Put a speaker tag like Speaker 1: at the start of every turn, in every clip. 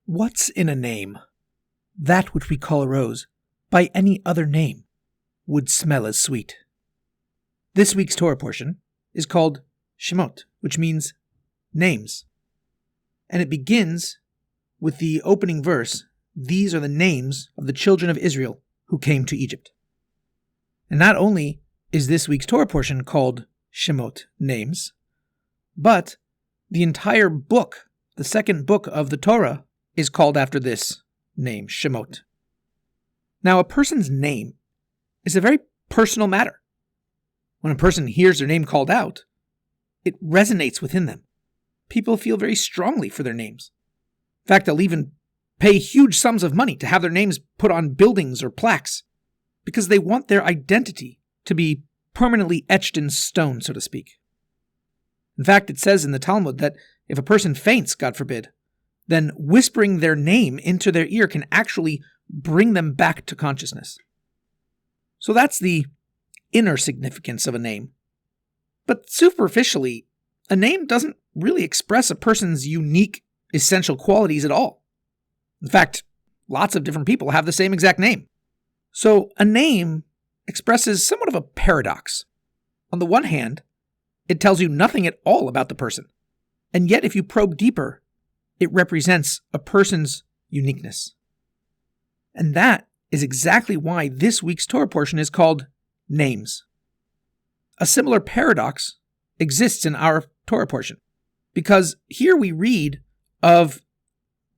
Speaker 1: What's in a name? That which we call a rose, by any other name, would smell as sweet. This week's Torah portion is called Shemot, which means names. And it begins with the opening verse, "These are the names of the children of Israel who came to Egypt." And not only is this week's Torah portion called Shemot, names, but the entire book, the second book of the Torah, is called after this name, Shemot. Now, a person's name is a very personal matter. When a person hears their name called out, it resonates within them. People feel very strongly for their names. In fact, they'll even pay huge sums of money to have their names put on buildings or plaques because they want their identity to be permanently etched in stone, so to speak. In fact, it says in the Talmud that if a person faints, God forbid, then whispering their name into their ear can actually bring them back to consciousness. So that's the inner significance of a name. But superficially, a name doesn't really express a person's unique, essential qualities at all. In fact, lots of different people have the same exact name. So a name expresses somewhat of a paradox. On the one hand, it tells you nothing at all about the person. And yet, if you probe deeper, it represents a person's uniqueness. And that is exactly why this week's Torah portion is called Names. A similar paradox exists in our Torah portion, because here we read of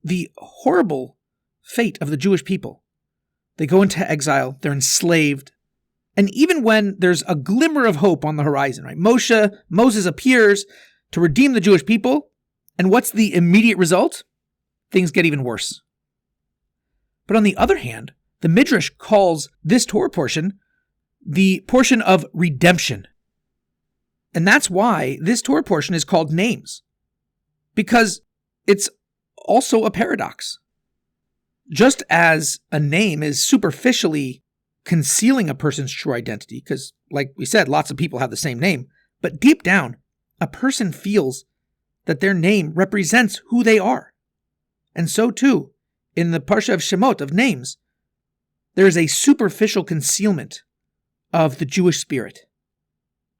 Speaker 1: the horrible fate of the Jewish people. They go into exile, they're enslaved, and even when there's a glimmer of hope on the horizon, right? Moses appears to redeem the Jewish people, and what's the immediate result? Things get even worse. But on the other hand, the Midrash calls this Torah portion the portion of redemption. And that's why this Torah portion is called Names, because it's also a paradox. Just as a name is superficially concealing a person's true identity, because like we said, lots of people have the same name, but deep down, a person feels that their name represents who they are. And so too, in the Parsha of Shemot, of names, there is a superficial concealment of the Jewish spirit.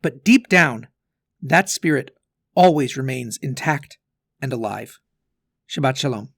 Speaker 1: But deep down, that spirit always remains intact and alive. Shabbat Shalom.